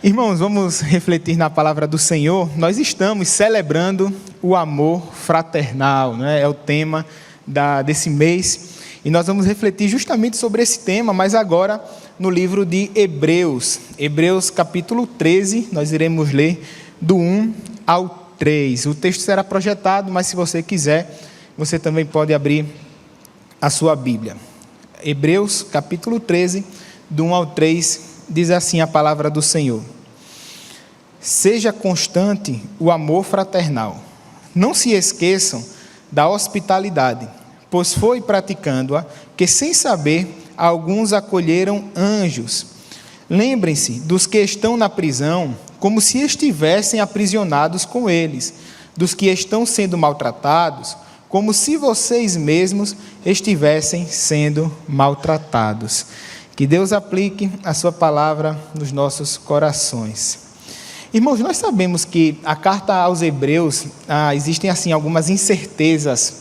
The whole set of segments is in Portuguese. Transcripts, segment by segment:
Irmãos, vamos refletir na palavra do Senhor. Nós estamos celebrando o amor fraternal, né? É o tema desse mês. E nós vamos refletir justamente sobre esse tema, mas agora no livro de Hebreus. Hebreus capítulo 13, nós iremos ler do 1 ao 3. O texto será projetado, mas se você quiser, você também pode abrir a sua Bíblia. Hebreus capítulo 13, do 1 ao 3, diz assim a palavra do Senhor. Seja constante o amor fraternal. Não se esqueçam da hospitalidade, pois foi praticando-a que, sem saber, alguns acolheram anjos. Lembrem-se dos que estão na prisão, como se estivessem aprisionados com eles, dos que estão sendo maltratados, como se vocês mesmos estivessem sendo maltratados. Que Deus aplique a sua palavra nos nossos corações. Irmãos, nós sabemos que a carta aos Hebreus, existem assim algumas incertezas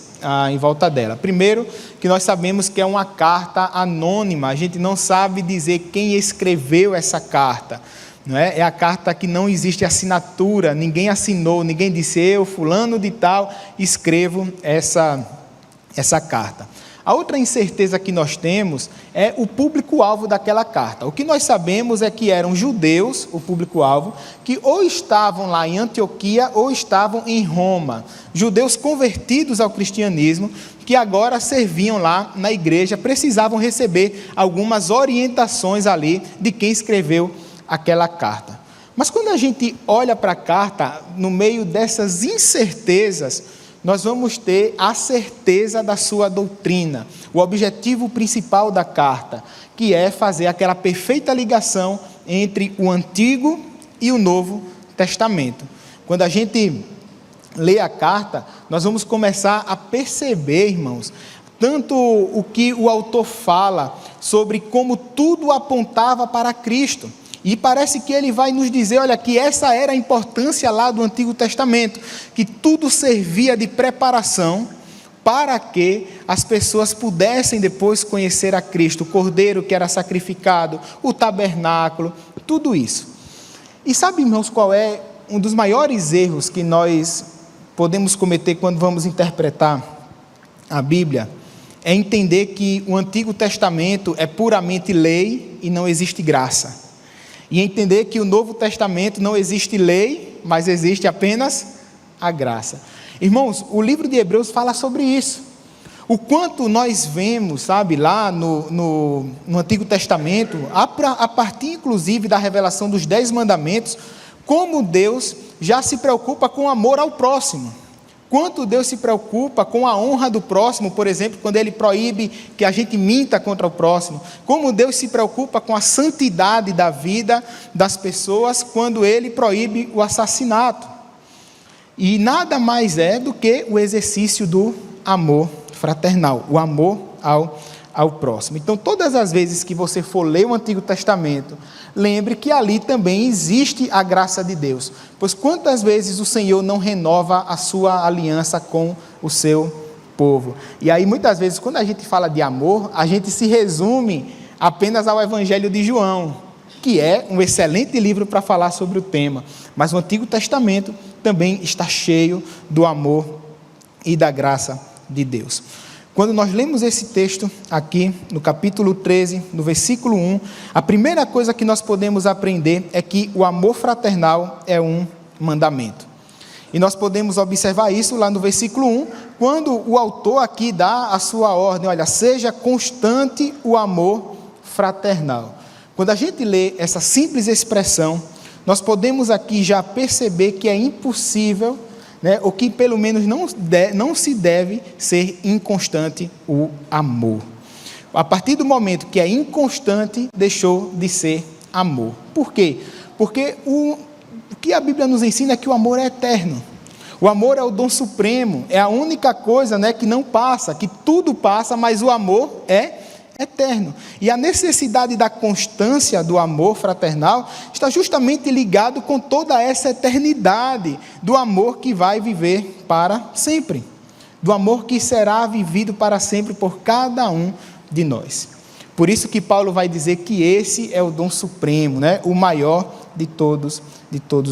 em volta dela. Primeiro, que nós sabemos que é uma carta anônima, a gente não sabe dizer quem escreveu essa carta. Não é? É a carta que não existe assinatura, ninguém assinou, ninguém disse, eu, fulano de tal, escrevo essa carta. A outra incerteza que nós temos é o público-alvo daquela carta. O que nós sabemos é que eram judeus, o público-alvo, que ou estavam lá em Antioquia ou estavam em Roma. Judeus convertidos ao cristianismo, que agora serviam lá na igreja, precisavam receber algumas orientações ali de quem escreveu aquela carta. Mas quando a gente olha para a carta, no meio dessas incertezas, nós vamos ter a certeza da sua doutrina, o objetivo principal da carta, que é fazer aquela perfeita ligação entre o Antigo e o Novo Testamento. Quando a gente lê a carta, nós vamos começar a perceber, irmãos, tanto o que o autor fala sobre como tudo apontava para Cristo. E parece que ele vai nos dizer, olha, que essa era a importância lá do Antigo Testamento, que tudo servia de preparação para que as pessoas pudessem depois conhecer a Cristo, o Cordeiro que era sacrificado, o tabernáculo, tudo isso. E sabe, irmãos, qual é um dos maiores erros que nós podemos cometer quando vamos interpretar a Bíblia? É entender que o Antigo Testamento é puramente lei e não existe graça. E entender que o Novo Testamento não existe lei, mas existe apenas a graça. Irmãos, o livro de Hebreus fala sobre isso. O quanto nós vemos, sabe, lá no Antigo Testamento, a partir inclusive da revelação dos 10 mandamentos, como Deus já se preocupa com o amor ao próximo. Quanto Deus se preocupa com a honra do próximo, por exemplo, quando Ele proíbe que a gente minta contra o próximo. Como Deus se preocupa com a santidade da vida das pessoas, quando Ele proíbe o assassinato. E nada mais é do que o exercício do amor fraternal, o amor ao próximo. Então, todas as vezes que você for ler o Antigo Testamento, lembre que ali também existe a graça de Deus. Pois quantas vezes o Senhor não renova a sua aliança com o seu povo? E aí, muitas vezes, quando a gente fala de amor, a gente se resume apenas ao Evangelho de João, que é um excelente livro para falar sobre o tema. Mas o Antigo Testamento também está cheio do amor e da graça de Deus. Quando nós lemos esse texto aqui, no capítulo 13, no versículo 1, a primeira coisa que nós podemos aprender é que o amor fraternal é um mandamento. E nós podemos observar isso lá no versículo 1, quando o autor aqui dá a sua ordem, olha, seja constante o amor fraternal. Quando a gente lê essa simples expressão, nós podemos aqui já perceber que é impossível, ou que pelo menos não se deve ser inconstante o amor. A partir do momento que é inconstante, deixou de ser amor. Por quê? Porque o que a Bíblia nos ensina é que o amor é eterno. O amor é o dom supremo, é a única coisa que não passa, que tudo passa, mas o amor é eterno. E a necessidade da constância do amor fraternal está justamente ligado com toda essa eternidade do amor que vai viver para sempre, do amor que será vivido para sempre por cada um de nós. Por isso que Paulo vai dizer que esse é o dom supremo, o maior de todos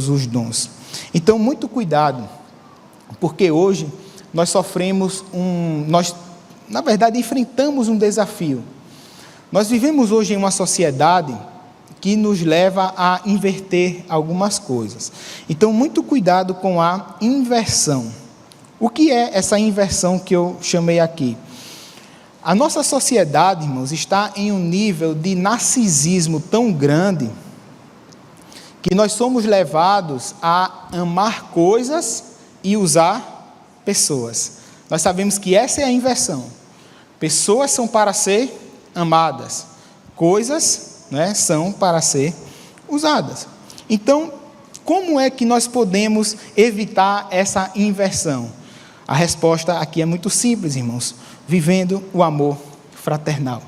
os dons. Então, muito cuidado, porque hoje nós na verdade, enfrentamos um desafio. Nós vivemos hoje em uma sociedade que nos leva a inverter algumas coisas. Então, muito cuidado com a inversão. O que é essa inversão que eu chamei aqui? A nossa sociedade, irmãos, está em um nível de narcisismo tão grande que nós somos levados a amar coisas e usar pessoas. Nós sabemos que essa é a inversão. Pessoas são para ser amadas, coisas, são para ser usadas. Então, como é que nós podemos evitar essa inversão? A resposta aqui é muito simples, irmãos. Vivendo o amor fraternal.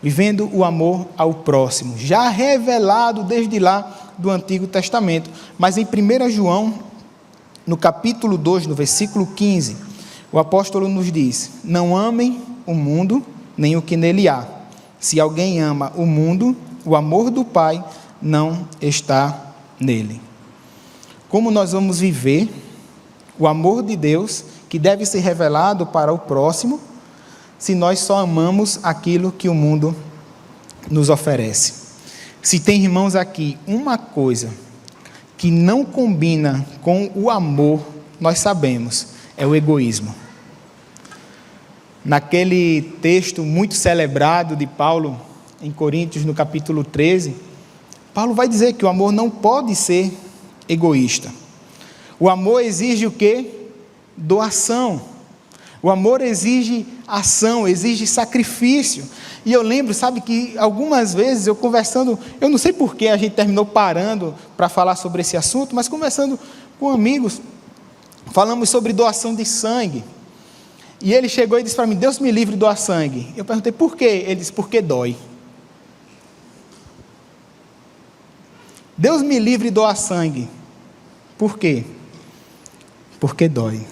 Vivendo o amor ao próximo. Já revelado desde lá do Antigo Testamento. Mas em 1 João, no capítulo 2, no versículo 15, o apóstolo nos diz: não amem o mundo, nem o que nele há. Se alguém ama o mundo, o amor do Pai não está nele. Como nós vamos viver o amor de Deus, que deve ser revelado para o próximo, se nós só amamos aquilo que o mundo nos oferece? Se tem, irmãos, aqui uma coisa que não combina com o amor, nós sabemos, é o egoísmo. Naquele texto muito celebrado de Paulo, em Coríntios, no capítulo 13, Paulo vai dizer que o amor não pode ser egoísta. O amor exige o quê? Doação. O amor exige ação, exige sacrifício. E eu lembro, sabe, que algumas vezes eu conversando, eu não sei por que a gente terminou parando para falar sobre esse assunto, mas conversando com amigos, falamos sobre doação de sangue. E ele chegou e disse para mim: Deus me livre de doar sangue. Eu perguntei por quê? Ele disse: porque dói. Deus me livre de doar sangue. Por quê? Porque dói.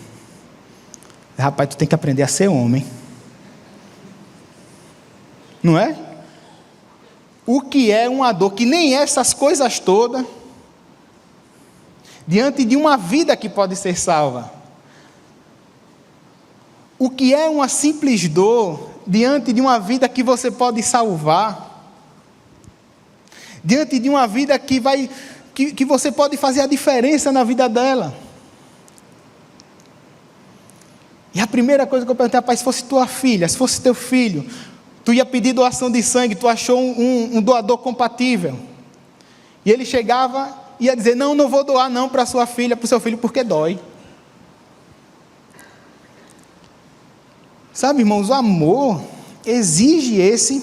Rapaz, tu tem que aprender a ser homem. Não é? O que é uma dor, que nem essas coisas todas, diante de uma vida que pode ser salva. O que é uma simples dor, diante de uma vida que você pode salvar. Diante de uma vida que você pode fazer a diferença na vida dela. E a primeira coisa que eu perguntei: rapaz, se fosse tua filha, se fosse teu filho, tu ia pedir doação de sangue, tu achou um doador compatível. E ele chegava e ia dizer: não vou doar não para sua filha, para o seu filho, porque dói. Sabe, irmãos, o amor exige esse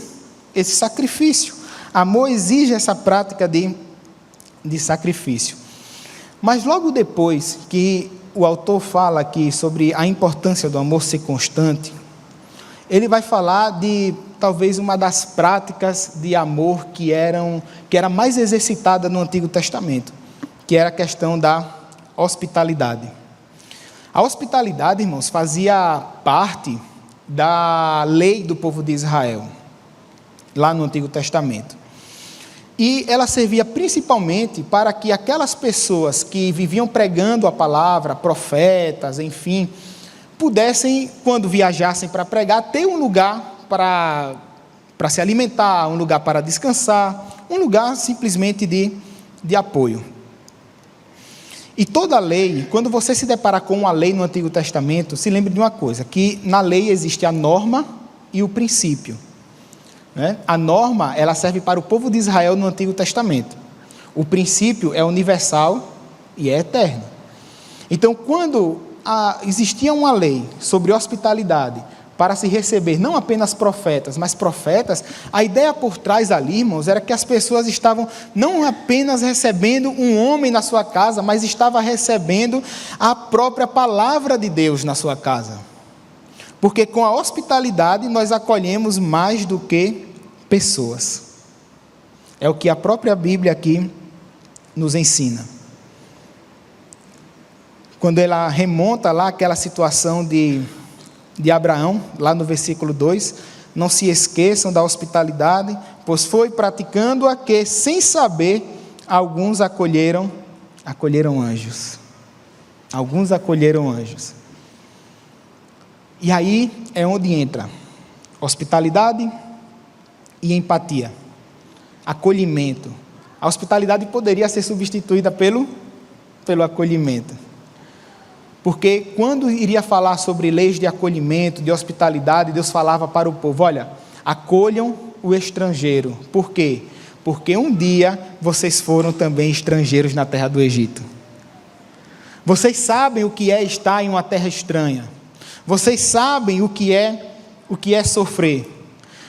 sacrifício. Amor exige essa prática de sacrifício. Mas logo depois que o autor fala aqui sobre a importância do amor ser constante, ele vai falar de talvez uma das práticas de amor que era mais exercitada no Antigo Testamento, que era a questão da hospitalidade. A hospitalidade, irmãos, fazia parte da lei do povo de Israel, lá no Antigo Testamento. E ela servia principalmente para que aquelas pessoas que viviam pregando a palavra, profetas, enfim, pudessem, quando viajassem para pregar, ter um lugar para se alimentar, um lugar para descansar, um lugar simplesmente de apoio. E toda lei, quando você se deparar com uma lei no Antigo Testamento, se lembre de uma coisa, que na lei existe a norma e o princípio. A norma, ela serve para o povo de Israel no Antigo Testamento. O princípio é universal e é eterno. Então, quando existia uma lei sobre hospitalidade para se receber não apenas profetas, mas profetas, a ideia por trás ali, irmãos, era que as pessoas estavam não apenas recebendo um homem na sua casa, mas estavam recebendo a própria palavra de Deus na sua casa. Porque com a hospitalidade nós acolhemos mais do que pessoas. É o que a própria Bíblia aqui nos ensina. Quando ela remonta lá aquela situação de Abraão, lá no versículo 2, não se esqueçam da hospitalidade, pois foi praticando-a que, sem saber, alguns acolheram anjos. Alguns acolheram anjos. E aí é onde entra hospitalidade e empatia. Acolhimento. A hospitalidade poderia ser substituída pelo acolhimento. Porque quando iria falar sobre leis de acolhimento, de hospitalidade, Deus falava para o povo: olha, acolham o estrangeiro. Por quê? Porque um dia vocês foram também estrangeiros na terra do Egito. Vocês sabem o que é estar em uma terra estranha. Vocês sabem o que é sofrer.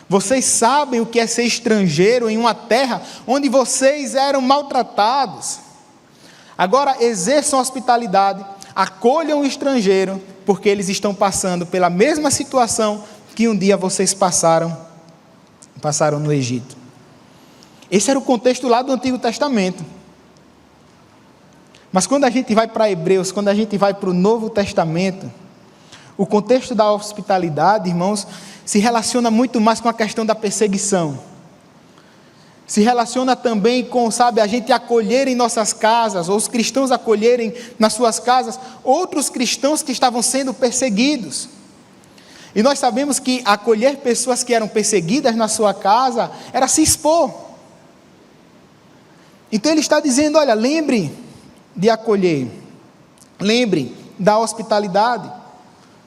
Vocês sabem o que é ser estrangeiro em uma terra onde vocês eram maltratados. Agora exerçam hospitalidade, acolham o estrangeiro, porque eles estão passando pela mesma situação que um dia vocês passaram no Egito. Esse era o contexto lá do Antigo Testamento. Mas quando a gente vai para Hebreus, quando a gente vai para o Novo Testamento, o contexto da hospitalidade, irmãos, se relaciona muito mais com a questão da perseguição. Se relaciona também com, a gente acolher em nossas casas, ou os cristãos acolherem nas suas casas, outros cristãos que estavam sendo perseguidos. E nós sabemos que acolher pessoas que eram perseguidas na sua casa, era se expor. Então ele está dizendo: olha, lembre de acolher, lembre da hospitalidade,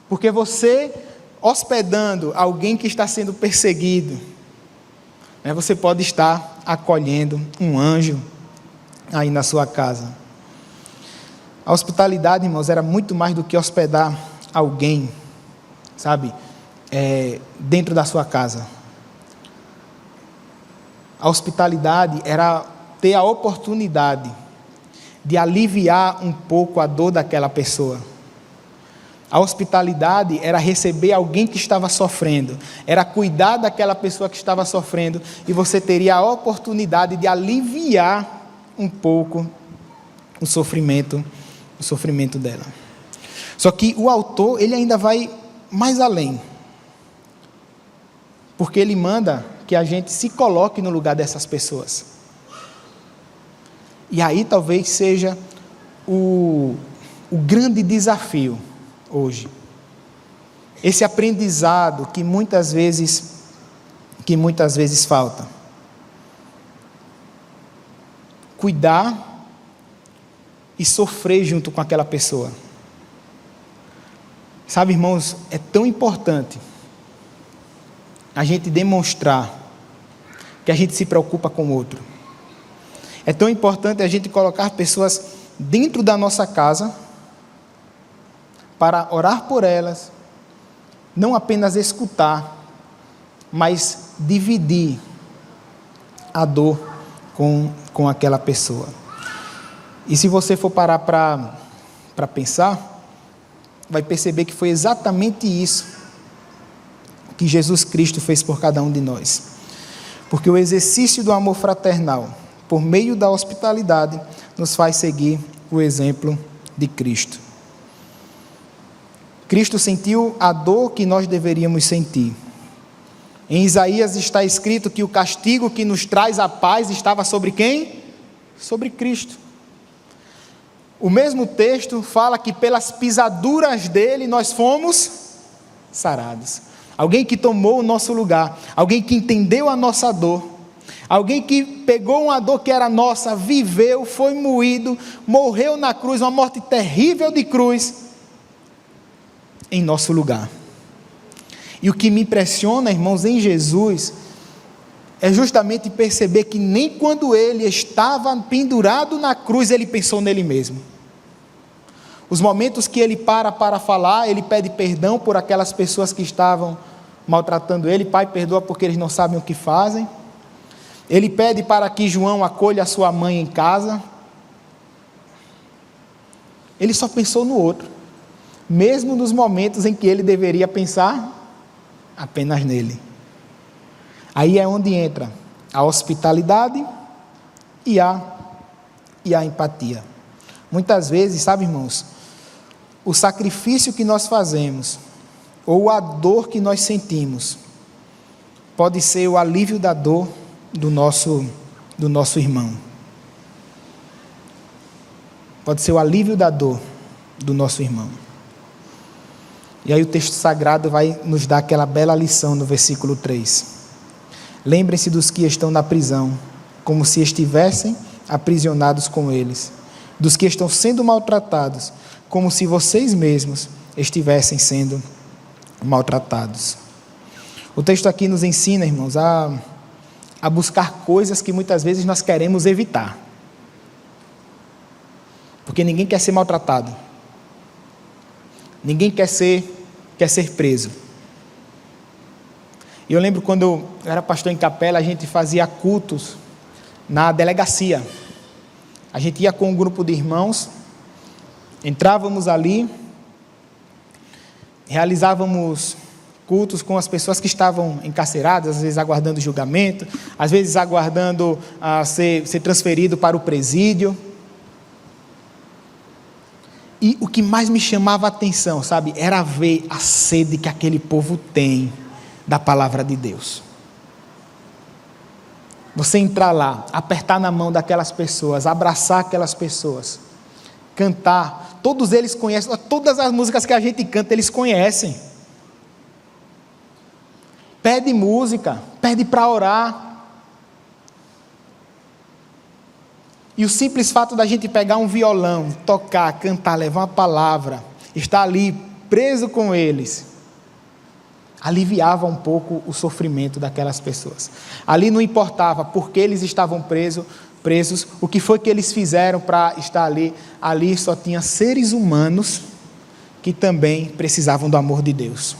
porque você, hospedando alguém que está sendo perseguido, você pode estar acolhendo um anjo aí na sua casa. A hospitalidade, irmãos, era muito mais do que hospedar alguém, dentro da sua casa. A hospitalidade era ter a oportunidade de aliviar um pouco a dor daquela pessoa. A hospitalidade era receber alguém que estava sofrendo, era cuidar daquela pessoa que estava sofrendo, e você teria a oportunidade de aliviar um pouco o sofrimento dela. Só que o autor, ele ainda vai mais além, porque ele manda que a gente se coloque no lugar dessas pessoas. E aí talvez seja o grande desafio hoje. Esse aprendizado que muitas vezes falta. Cuidar e sofrer junto com aquela pessoa. Irmãos, é tão importante a gente demonstrar que a gente se preocupa com o outro. É tão importante a gente colocar pessoas dentro da nossa casa para orar por elas, não apenas escutar, mas dividir a dor com aquela pessoa. E se você for parar para pensar, vai perceber que foi exatamente isso que Jesus Cristo fez por cada um de nós. Porque o exercício do amor fraternal, por meio da hospitalidade, nos faz seguir o exemplo de Cristo. Cristo sentiu a dor que nós deveríamos sentir. Em Isaías está escrito que o castigo que nos traz a paz estava sobre quem? Sobre Cristo. O mesmo texto fala que pelas pisaduras dele nós fomos sarados. Alguém que tomou o nosso lugar, alguém que entendeu a nossa dor, alguém que pegou uma dor que era nossa, viveu, foi moído, morreu na cruz, uma morte terrível de cruz, em nosso lugar. E o que me impressiona, irmãos, em Jesus, é justamente perceber que nem quando ele estava pendurado na cruz, ele pensou nele mesmo. Os momentos que ele para falar, ele pede perdão por aquelas pessoas que estavam maltratando ele. Pai, perdoa porque eles não sabem o que fazem. Ele pede para que João acolha a sua mãe em casa. Ele só pensou no outro, mesmo nos momentos em que ele deveria pensar apenas nele. Aí é onde entra a hospitalidade e a empatia. Muitas vezes, irmãos, o sacrifício que nós fazemos, ou a dor que nós sentimos, pode ser o alívio da dor do nosso irmão. pode ser o alívio da dor do nosso irmão. E aí o texto sagrado vai nos dar aquela bela lição no versículo 3. Lembrem-se dos que estão na prisão, como se estivessem aprisionados com eles, dos que estão sendo maltratados, como se vocês mesmos estivessem sendo maltratados. O texto aqui nos ensina, irmãos, a buscar coisas que muitas vezes nós queremos evitar. Porque ninguém quer ser maltratado. Ninguém quer ser preso. E eu lembro quando eu era pastor em Capela, a gente fazia cultos na delegacia. A gente ia com um grupo de irmãos, entrávamos ali, realizávamos cultos com as pessoas que estavam encarceradas, às vezes aguardando julgamento, às vezes aguardando ser transferido para o presídio. E o que mais me chamava a atenção, sabe, era ver a sede que aquele povo tem da palavra de Deus. Você entrar lá, apertar na mão daquelas pessoas, abraçar aquelas pessoas, cantar, todos eles conhecem, todas as músicas que a gente canta, eles conhecem. Pede música, pede para orar. E o simples fato da gente pegar um violão, tocar, cantar, levar uma palavra, estar ali preso com eles, aliviava um pouco o sofrimento daquelas pessoas. Ali não importava porque eles estavam presos, o que foi que eles fizeram para estar ali. Ali só tinha seres humanos que também precisavam do amor de Deus.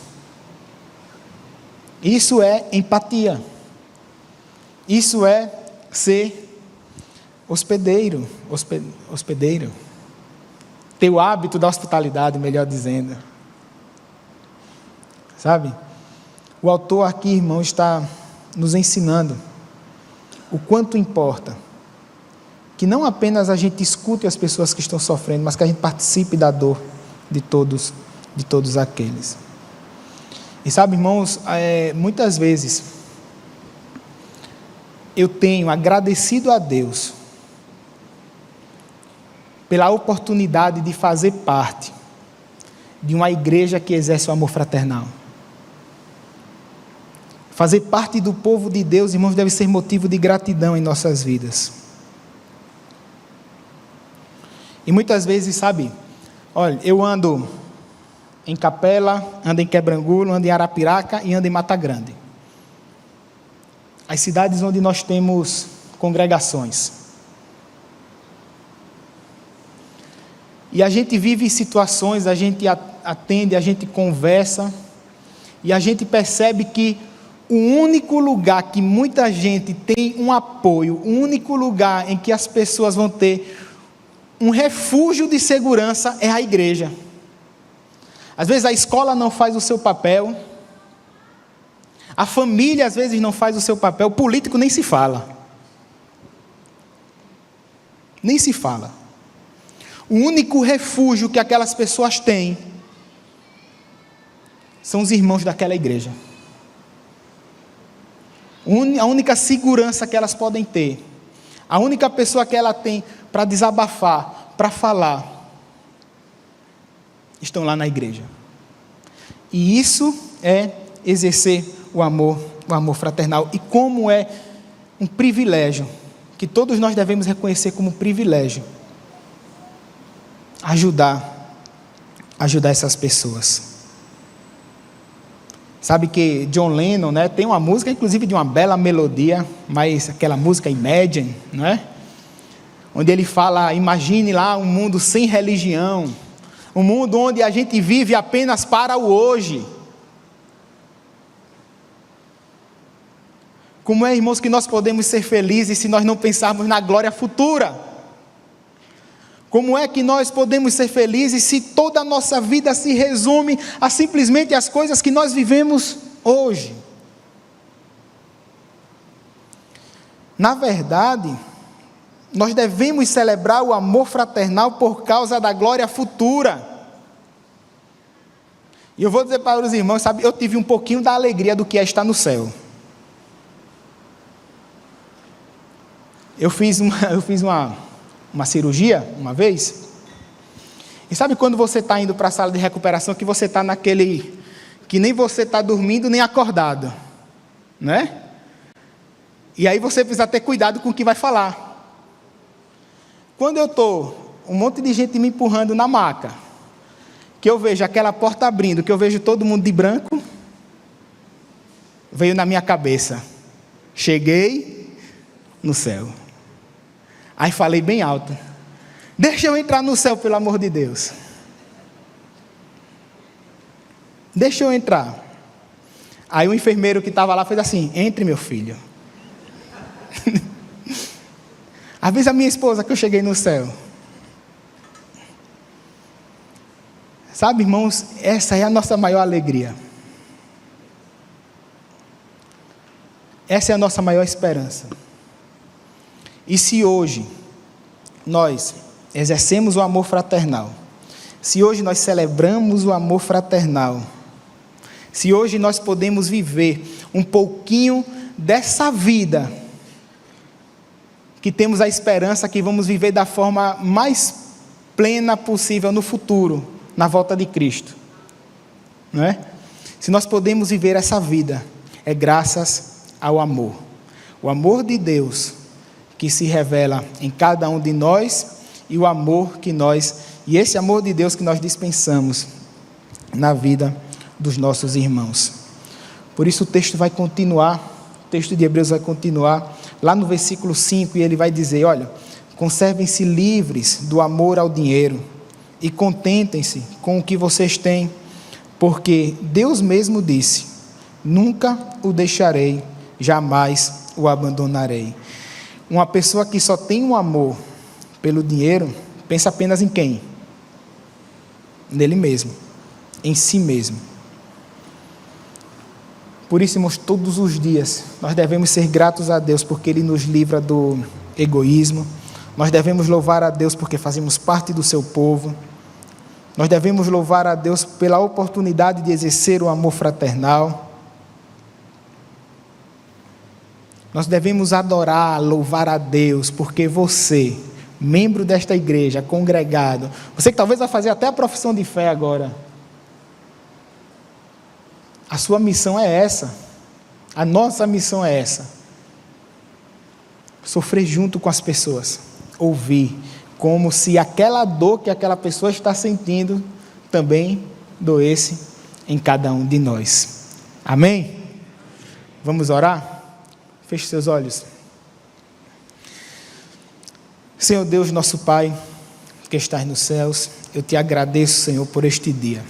Isso é empatia. Isso é ser hospedeiro. Ter o hábito da hospitalidade, melhor dizendo. Sabe? O autor aqui, irmão, está nos ensinando o quanto importa que não apenas a gente escute as pessoas que estão sofrendo, mas que a gente participe da dor de todos aqueles. E sabe, irmãos, muitas vezes eu tenho agradecido a Deus pela oportunidade de fazer parte de uma igreja que exerce o amor fraternal. Fazer parte do povo de Deus, irmãos, deve ser motivo de gratidão em nossas vidas. E muitas vezes, sabe, olha, eu ando em Capela, ando em Quebrangulo, ando em Arapiraca e ando em Mata Grande. As cidades onde nós temos congregações. E a gente vive situações, a gente atende, a gente conversa, e a gente percebe que o único lugar que muita gente tem um apoio, o único lugar em que as pessoas vão ter um refúgio de segurança é a igreja. Às vezes a escola não faz o seu papel, a família às vezes não faz o seu papel, o político nem se fala. Nem se fala. O único refúgio que aquelas pessoas têm são os irmãos daquela igreja. A única segurança que elas podem ter, a única pessoa que ela tem para desabafar, para falar, estão lá na igreja. E isso é exercer o amor fraternal. E como é um privilégio, que todos nós devemos reconhecer como privilégio, ajudar essas pessoas. Sabe que John Lennon, né, tem uma música, inclusive de uma bela melodia, mas aquela música Imagine, não é? Onde ele fala, imagine lá um mundo sem religião, um mundo onde a gente vive apenas para o hoje. Como é, irmãos, que nós podemos ser felizes se nós não pensarmos na glória futura? Como é que nós podemos ser felizes se toda a nossa vida se resume a simplesmente as coisas que nós vivemos hoje? Na verdade, nós devemos celebrar o amor fraternal por causa da glória futura. E eu vou dizer para os irmãos, sabe, eu tive um pouquinho da alegria do que é estar no céu. Eu fiz uma cirurgia, uma vez, E sabe quando você está indo para a sala de recuperação, que você está naquele, que nem você está dormindo nem acordado, né? E aí você precisa ter cuidado com o que vai falar. Quando eu estou, um monte de gente me empurrando na maca, que eu vejo aquela porta abrindo, que eu vejo todo mundo de branco, veio na minha cabeça, cheguei no céu. Aí falei bem alto, deixa eu entrar no céu, pelo amor de Deus. Deixa eu entrar. Aí o enfermeiro que estava lá fez assim, entre, meu filho. Avisa a minha esposa que eu cheguei no céu. Sabe, irmãos, essa é a nossa maior alegria. Essa é a nossa maior esperança. E se hoje nós exercemos o amor fraternal, se hoje nós celebramos o amor fraternal, se hoje nós podemos viver um pouquinho dessa vida, que temos a esperança que vamos viver da forma mais plena possível no futuro, na volta de Cristo, não é? Se nós podemos viver essa vida, é graças ao amor. O amor de Deus que se revela em cada um de nós e o amor que e esse amor de Deus que nós dispensamos na vida dos nossos irmãos. Por isso o texto vai continuar, o texto de Hebreus vai continuar, lá no versículo 5, e ele vai dizer, olha, conservem-se livres do amor ao dinheiro e contentem-se com o que vocês têm, porque Deus mesmo disse, nunca o deixarei, jamais o abandonarei. Uma pessoa que só tem um amor pelo dinheiro, pensa apenas em quem? Nele mesmo, em si mesmo. Por isso, irmãos, todos os dias, nós devemos ser gratos a Deus, porque Ele nos livra do egoísmo. Nós devemos louvar a Deus, porque fazemos parte do seu povo. Nós devemos louvar a Deus pela oportunidade de exercer o amor fraternal. Nós devemos adorar, louvar a Deus, porque você, membro desta igreja, congregado, você que talvez vai fazer até a profissão de fé agora, a sua missão é essa, a nossa missão é essa, sofrer junto com as pessoas, ouvir, como se aquela dor que aquela pessoa está sentindo, também doesse em cada um de nós, amém? Vamos orar? Feche seus olhos. Senhor Deus, nosso Pai, que estás nos céus, eu te agradeço, Senhor, por este dia.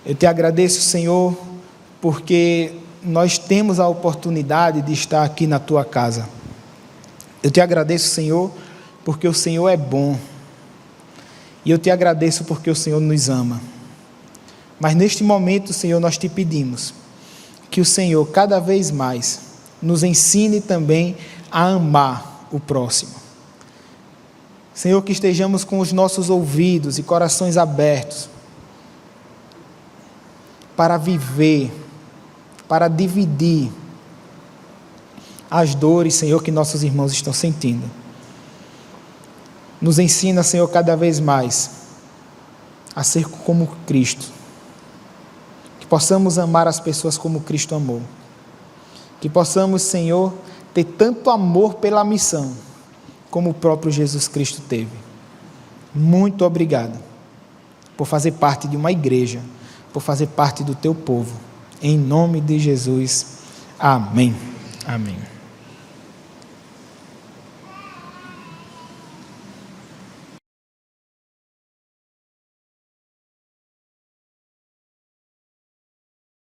Eu te agradeço, Senhor, porque nós temos a oportunidade de estar aqui na tua casa. Eu te agradeço, Senhor, porque o Senhor é bom. E eu te agradeço porque o Senhor nos ama. Mas neste momento, Senhor, nós te pedimos que o Senhor, cada vez mais, nos ensine também a amar o próximo. Senhor, que estejamos com os nossos ouvidos e corações abertos para viver, para dividir as dores, Senhor, que nossos irmãos estão sentindo. Nos ensina, Senhor, cada vez mais a ser como Cristo. Que possamos amar as pessoas como Cristo amou. Que possamos, Senhor, ter tanto amor pela missão, como o próprio Jesus Cristo teve. Muito obrigado por fazer parte de uma igreja, por fazer parte do teu povo. Em nome de Jesus. Amém. Amém.